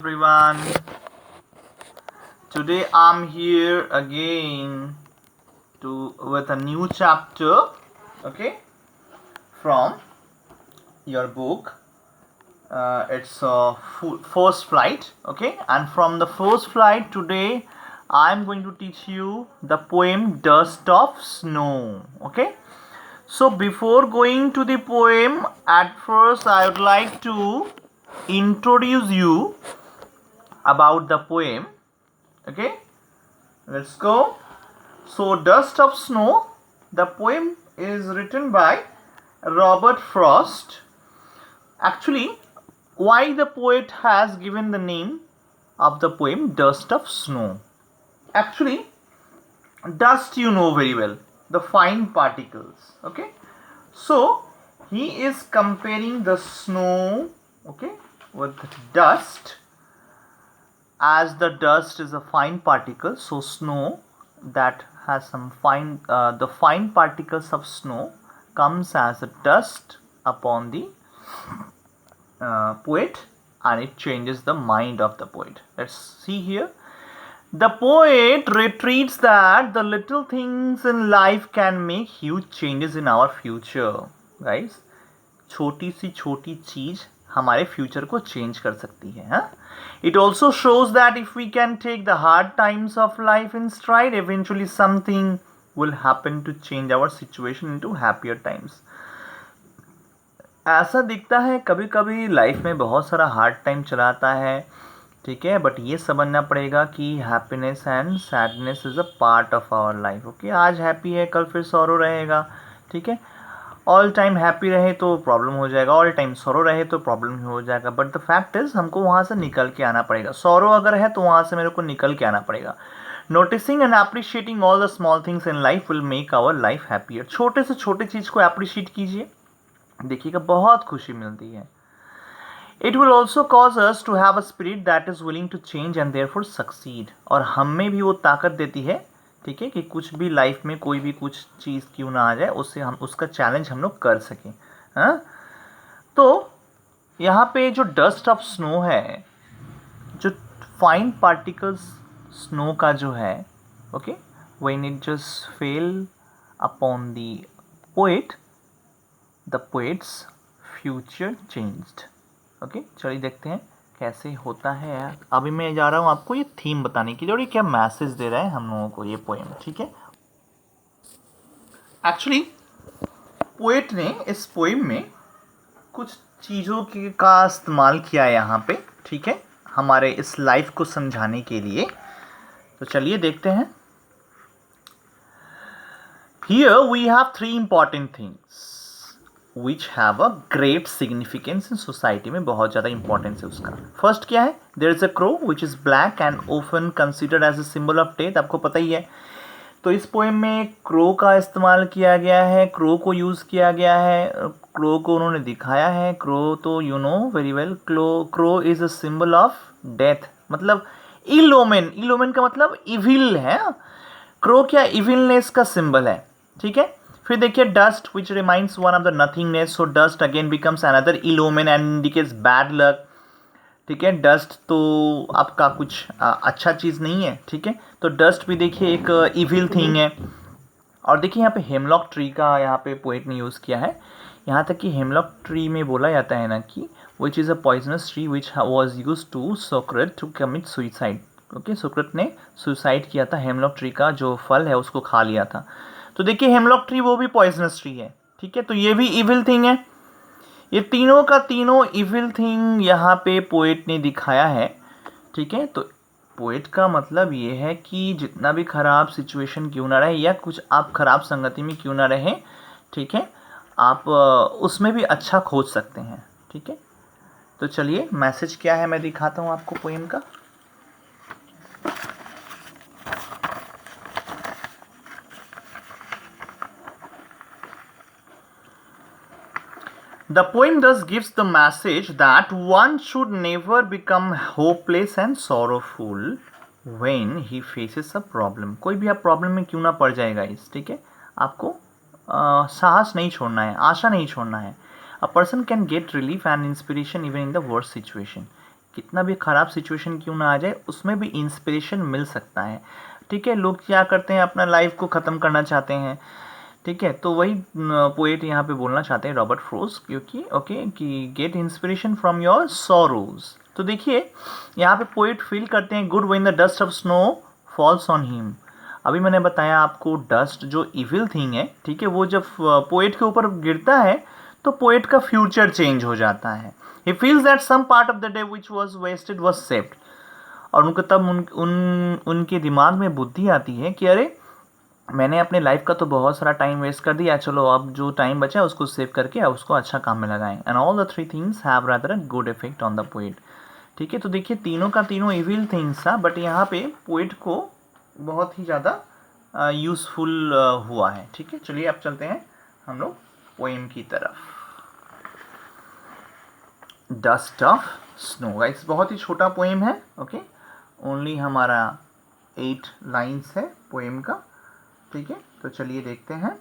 Everyone, today I'm here again with a new chapter, okay, from your book. It's first flight, okay, and from the first flight today I'm going to teach you the poem Dust of Snow, okay. So before going to the poem, at first I would like to introduce you about the poem, okay. Let's go. So, Dust of Snow, the poem is written by Robert Frost. Actually, why the poet has given the name of the poem Dust of Snow? Actually, dust you know very well, the fine particles, okay? So, he is comparing the snow, okay, with dust, as the dust is a fine particle, so snow that has some fine the fine particles of snow comes as a dust upon the poet, and it changes the mind of the poet. Let's see here. The poet retreats that the little things in life can make huge changes in our future. Guys, छोटी सी छोटी चीज हमारे future को change कर सकती है, हाँ? It also shows that if we can take the hard times of life in stride, eventually something will happen to change our situation into happier times. ऐसा दिखता है कभी कभी लाइफ में बहुत सारा हार्ड टाइम चलाता है, ठीक है, बट ये समझना पड़ेगा कि happiness and sadness is a part of our life, okay. आज हैप्पी है, कल फिर सॉरो रहेगा, ठीक है. ऑल टाइम हैप्पी रहे तो प्रॉब्लम हो जाएगा, ऑल टाइम सॉरो रहे तो प्रॉब्लम हो जाएगा, बट द फैक्ट इज हमको वहाँ से निकल के आना पड़ेगा. सॉरो अगर है तो वहाँ से मेरे को निकल के आना पड़ेगा. Noticing and appreciating all the small things in life will make our life happier. छोटे से छोटे चीज़ को अप्रिशिएट कीजिए, देखिएगा बहुत खुशी मिलती है. It will also cause us to have a spirit that is willing to change and therefore succeed. और हमें भी वो ताकत देती है, ठीक है, कि कुछ भी लाइफ में कोई भी कुछ चीज़ क्यों ना आ जाए, उससे हम उसका चैलेंज हम लोग कर सकें, हाँ. तो यहाँ पे जो डस्ट ऑफ स्नो है, जो फाइन पार्टिकल्स स्नो का जो है, okay, when it just fail upon the poet, the poets future changed. Okay, चलिए देखते हैं कैसे होता है यार. अभी मैं जा रहा हूँ आपको ये थीम बताने के लिए, और ये क्या मैसेज दे रहा है हम लोगों को ये पोएम, ठीक है. एक्चुअली पोएट ने इस पोएम में कुछ चीज़ों का इस्तेमाल किया है यहाँ पे, ठीक है, हमारे इस लाइफ को समझाने के लिए. तो चलिए देखते हैं. Here we have 3 important things which have a great significance in society. में बहुत ज़्यादा इंपॉर्टेंस है उसका. फर्स्ट क्या है? there is a crow which is black and often considered as a symbol of death. आपको पता ही है. तो इस पोएम में क्रो का इस्तेमाल किया गया है, क्रो को यूज़ किया गया है, क्रो को उन्होंने दिखाया है. क्रो तो you know very well, crow is a symbol of death, मतलब इल ओमेन. इल ओमेन का मतलब इविल है. क्रो क्या इविलनेस का सिंबल है, ठीक है. फिर देखिए dust which reminds one of the nothingness. So dust again becomes another ill omen and indicates bad luck, ठीक है. डस्ट तो आपका कुछ अच्छा चीज़ नहीं है, ठीक है. तो डस्ट भी देखिए एक इविल थिंग है. और देखिए यहाँ पे हेमलॉक ट्री का यहाँ पे पोएट ने यूज़ किया है. यहाँ तक कि हेमलॉक ट्री में बोला जाता है ना कि which is a poisonous tree which was used to Socrates to commit suicide. Okay, Socrates ने सुसाइड किया था, हेमलॉक ट्री का जो फल है उसको खा लिया था. तो देखिए हेमलॉक ट्री वो भी पॉइजनस ट्री है, ठीक है. तो ये भी इविल थिंग है. ये तीनों का तीनों इविल थिंग यहाँ पे पोएट ने दिखाया है, ठीक है. तो पोएट का मतलब ये है कि जितना भी खराब सिचुएशन क्यों ना रहे, या कुछ आप खराब संगति में क्यों ना रहे, ठीक है, आप उसमें भी अच्छा खोज सकते हैं, ठीक है. तो चलिए मैसेज क्या है मैं दिखाता हूँ आपको पोएम का. The poem thus gives the message that one should never become hopeless and sorrowful when he faces a problem. कोई भी आप प्रॉब्लम में क्यों ना पड़ जाएगा इस, ठीक है, आपको साहस नहीं छोड़ना है, आशा नहीं छोड़ना है. A person can get relief and inspiration even in the worst situation. कितना भी ख़राब सिचुएशन क्यों ना आ जाए, उसमें भी इंस्पिरेशन मिल सकता है। ठीक है, लोग क्या करते हैं, अपना लाइफ को ख़त्म करना चाहते हैं। ठीक है, तो वही पोएट यहाँ पे बोलना चाहते हैं रॉबर्ट फ्रोस्ट, क्योंकि ओके कि get inspiration from your sorrows. तो देखिए यहाँ पे पोएट फील करते हैं good when the dust of snow falls on him. अभी मैंने बताया आपको डस्ट जो इविल थिंग है, ठीक है, वो जब पोएट के ऊपर गिरता है तो पोएट का फ्यूचर चेंज हो जाता है। He feels that some part of the day which was wasted was saved. और उनको तब उनके दिमाग में बुद्धि आती है कि अरे मैंने अपने लाइफ का तो बहुत सारा टाइम वेस्ट कर दिया, चलो अब जो टाइम बचा है उसको सेव करके अब उसको अच्छा काम में लगाएं। And all the three things have rather a good effect on the poet. ठीक है, तो देखिए तीनों का तीनों इविल थिंग्स था, बट यहाँ पे पोएट को बहुत ही ज़्यादा यूज़फुल हुआ है। ठीक है, चलिए अब चलते हैं हम लोग पोएम की तरफ। डस्ट ऑफ स्नो गाइस, बहुत ही छोटा पोएम है। ओके, ओनली हमारा 8 लाइन्स है पोएम का। ठीक है, तो चलिए देखते हैं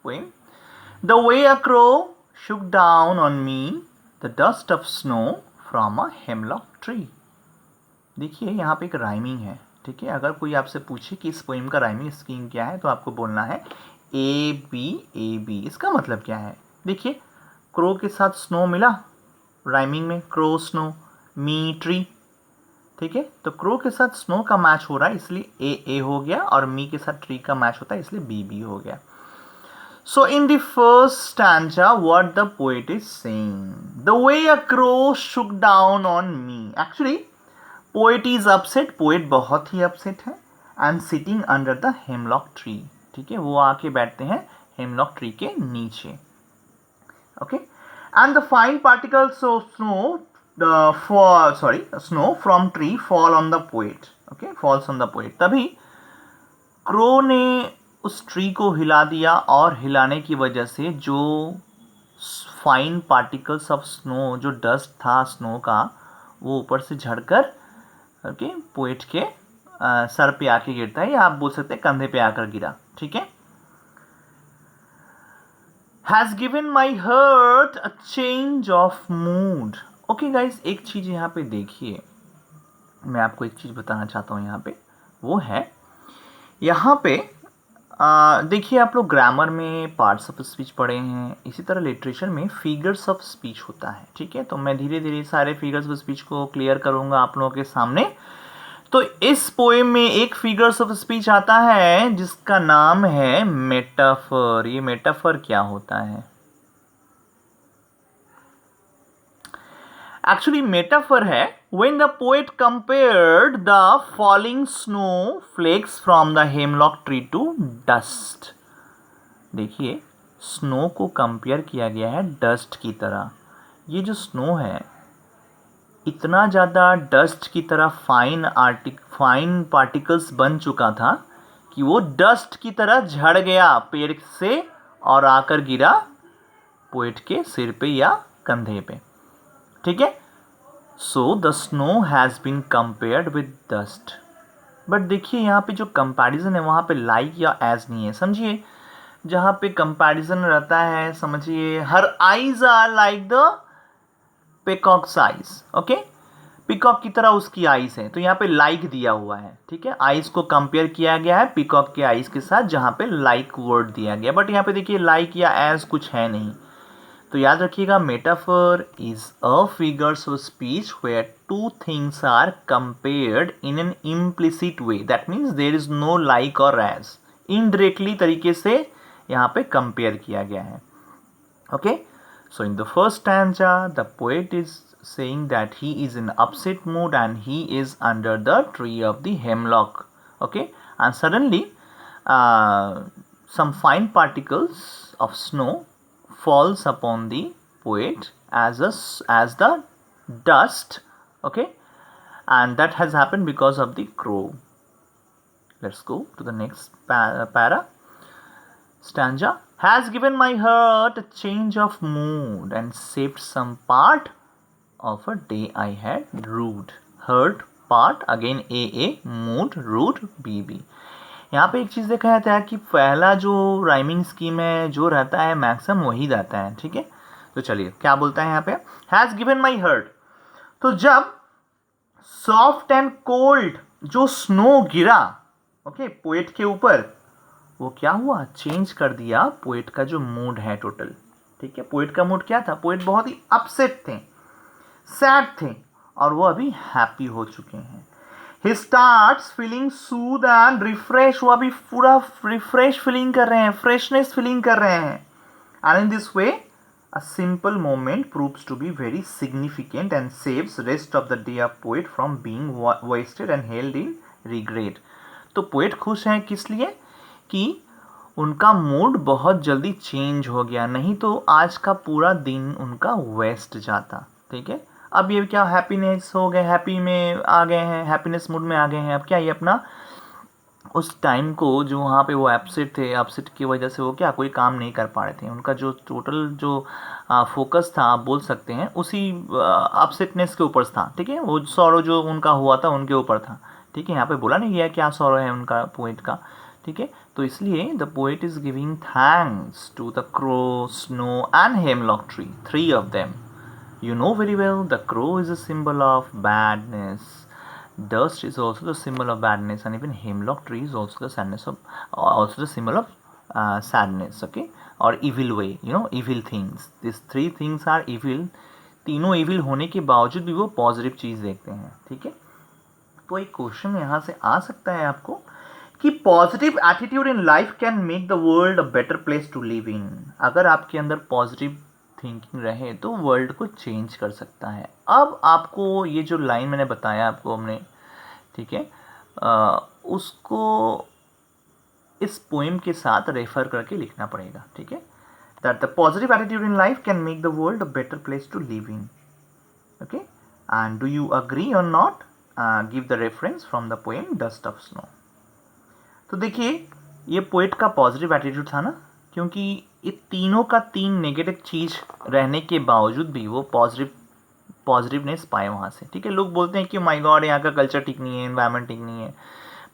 poem. The way a crow shook down on me the dust of snow from a hemlock tree. देखिए यहाँ पे एक राइमिंग है। ठीक है, अगर कोई आपसे पूछे कि इस पोएम का राइमिंग स्कीम क्या है तो आपको बोलना है ए बी ए बी। इसका मतलब क्या है, देखिए क्रो के साथ स्नो मिला राइमिंग में, क्रो स्नो मी ट्री। ठीक है, तो क्रो के साथ स्नो का मैच हो रहा है इसलिए ए हो गया, और मी के साथ ट्री का मैच होता है इसलिए बी हो गया। So in the first stanza what the poet is saying, the way a crow shook down on me. Actually poet is upset, poet बहुत ही अपसेट है, and sitting under the hemlock tree. ठीक है, वो आके बैठते हैं हेमलॉक ट्री के नीचे। Okay, and the fine particles of snow from tree fall on the poet. Okay, falls on the poet. तभी क्रो ने उस ट्री को हिला दिया, और हिलाने की वजह से जो फाइन पार्टिकल्स ऑफ स्नो, जो डस्ट था स्नो का, वो ऊपर से झड़कर ओके पोएट के सर पे आके गिरता है, या आप बोल सकते हैं कंधे पे आकर गिरा। ठीक है, has given my hurt a change of mood. Okay guys, एक चीज यहाँ पे देखिए, मैं आपको एक चीज बताना चाहता हूँ यहाँ पे, वो है यहाँ पे देखिए आप लोग ग्रामर में पार्ट्स ऑफ स्पीच पढ़े हैं, इसी तरह लिटरेचर में फिगर्स ऑफ स्पीच होता है। ठीक है, तो मैं धीरे धीरे सारे फिगर्स ऑफ स्पीच को क्लियर करूंगा आप लोगों के सामने। तो इस पोएम में एक फिगर्स ऑफ स्पीच आता है जिसका नाम है मेटाफर। ये मेटाफर क्या होता है, एक्चुअली मेटाफर है when the poet compared the falling snow flakes from the hemlock tree to dust। देखिए स्नो को कंपेयर किया गया है डस्ट की तरह। ये जो स्नो है इतना ज़्यादा डस्ट की तरह फाइन पार्टिकल्स बन चुका था कि वो डस्ट की तरह झड़ गया पेड़ से और आकर गिरा पोएट के सिर पे या कंधे पे। ठीक है, so the snow has been compared with dust. But देखिए यहाँ पे जो कंपैरिजन है वहाँ पे लाइक या एज नहीं है। समझिए, जहाँ पे कंपैरिजन रहता है, समझिए her eyes are like the peacock's eyes. Okay, peacock की तरह उसकी आइज है, तो यहाँ पे लाइक दिया हुआ है। ठीक है, आइज को कंपेयर किया गया है पिकॉक के आइज के साथ, जहाँ पे लाइक वर्ड दिया गया, बट यहाँ पे देखिए लाइक या एज कुछ है नहीं। तो याद रखिएगा metaphor is a figures of speech where two things are compared in an implicit way, that means there is no like और एज, इनडायरेक्टली तरीके से यहाँ पे कंपेयर किया गया है। Okay, so in the first stanza the poet is saying that he is in upset mood and he is under the tree of the hemlock. Okay, and suddenly some fine particles of snow falls upon the poet as the dust. Okay, and that has happened because of the crow. Let's go to the next para stanza. Has given my heart a change of mood and saved some part of a day I had rued. Hurt part again a mood root bb। यहाँ पे एक चीज़ देखा जाता है कि पहला जो rhyming scheme है जो रहता है मैक्सिमम वही रहता है। ठीक है, तो चलिए क्या बोलता है यहाँ पे, हैज़ गिवन माई हर्ट। तो जब सॉफ्ट एंड कोल्ड, जो स्नो गिरा ओके पोएट के ऊपर, वो क्या हुआ, चेंज कर दिया पोएट का जो मूड है टोटल। ठीक है, पोएट का मूड क्या था, पोएट बहुत ही अपसेट थे, सैड थे, और वो अभी हैप्पी हो चुके हैं। He starts feeling Sood and refresh, वो अभी पूरा रिफ्रेश फीलिंग कर रहे हैं, फ्रेशनेस फीलिंग कर रहे हैं। And in this way a simple moment proves to be very significant and saves rest of the day of poet from being wasted and held in regret। तो poet खुश हैं किस लिए कि उनका मूड बहुत जल्दी चेंज हो गया, नहीं तो आज का पूरा दिन उनका वेस्ट जाता। ठीक है, अब ये क्या हैप्पीनेस हो गए, हैप्पी में आ गए हैं, हैप्पीनेस मूड में आ गए हैं। अब क्या ये अपना उस टाइम को जो वहाँ पे वो अपसेट थे, अपसेट की वजह से वो क्या कोई काम नहीं कर पा रहे थे, उनका जो टोटल जो फोकस था आप बोल सकते हैं उसी अपसेटनेस के ऊपर था। ठीक है, वो सॉरो जो उनका हुआ था उनके ऊपर था। ठीक है, यहाँ पे बोला नहीं गया क्या सॉरो है उनका पोएट का। ठीक है, तो इसलिए the poet is giving thanks to the crow, snow and hemlock tree, three of them. You know very well the crow is a symbol of badness, dust is also the symbol of badness, and even hemlock tree is also the sadness of also the symbol of sadness, okay, or evil way, you know, evil things. These three things are evil। तीनों evil होने के बावजूद भी वो positive चीज़ देखते हैं। ठीक है, तो एक क्वेश्चन यहाँ से आ सकता है आपको कि positive attitude in life can make the world a better place to live in. अगर आपके अंदर पॉजिटिव थिंकिंग रहे तो वर्ल्ड को चेंज कर सकता है। अब आपको ये जो लाइन मैंने बताया आपको हमने, ठीक है, उसको इस पोएम के साथ रेफर करके लिखना पड़ेगा। ठीक है, that the positive attitude in life can make the world a better place to live in. Okay, and do you agree or not? Give the reference from the poem dust of snow. तो देखिए ये poet का positive attitude था ना, क्योंकि ये तीनों का तीन नेगेटिव चीज़ रहने के बावजूद भी वो पॉजिटिवनेस पाए वहाँ से। ठीक है, लोग बोलते हैं कि माय गॉड यहाँ का कल्चर ठीक नहीं है, एनवायरनमेंट ठीक नहीं है,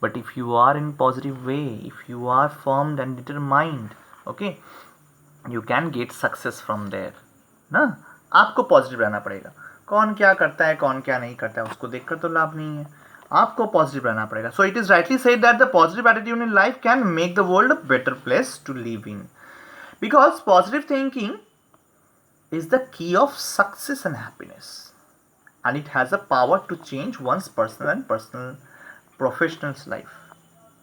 but if you are in positive way, if you are firm and determined, okay, you can get success from there ना। आपको पॉजिटिव रहना पड़ेगा। कौन क्या करता है कौन क्या नहीं करता है उसको देखकर तो लाभ नहीं है, आपको पॉजिटिव रहना पड़ेगा। So it is rightly said that the positive attitude in life can make the world a better place to live in, because positive thinking is the key of success and happiness, and it has a power to change one's personal and professional's life।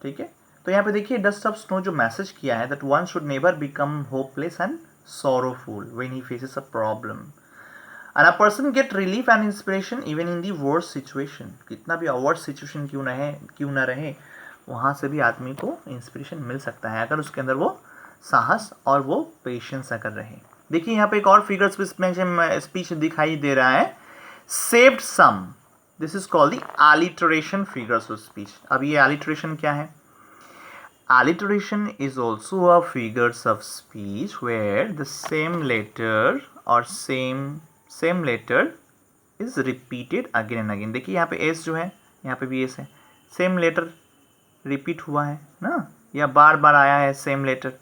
ठीक है, तो यहाँ पे देखिए dust of snow जो message किया है that one should never become hopeless and sorrowful when he faces a problem, and a person get relief and inspiration even in the worst situation। कितना भी worst situation क्यों ना रहे वहाँ से भी आदमी को इंस्पिरेशन मिल सकता है अगर उसके अंदर वो साहस और वो पेशेंस अगर रहे। देखिए यहाँ पे एक और फिगर स्पीच दिखाई दे रहा है, saved some, this is called the alliteration figures of speech. अब ये एलिटरेशन क्या है? Alliteration is also a figures of speech where the same letter or same letter is repeated again and again। देखिए यहाँ पे s जो है यहाँ पे भी s है, सेम लेटर रिपीट हुआ है ना, या बार बार आया है सेम लेटर।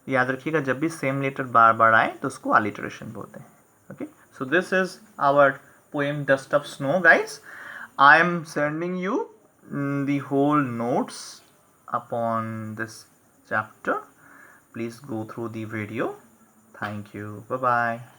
याद रखिएगा जब भी सेम लेटर बार बार आए तो उसको अलिटरेशन बोलते हैं। Okay, so this is our poem dust of Snow guys. I am sending you the whole notes upon this chapter. Please go through the video. Thank you. Bye bye.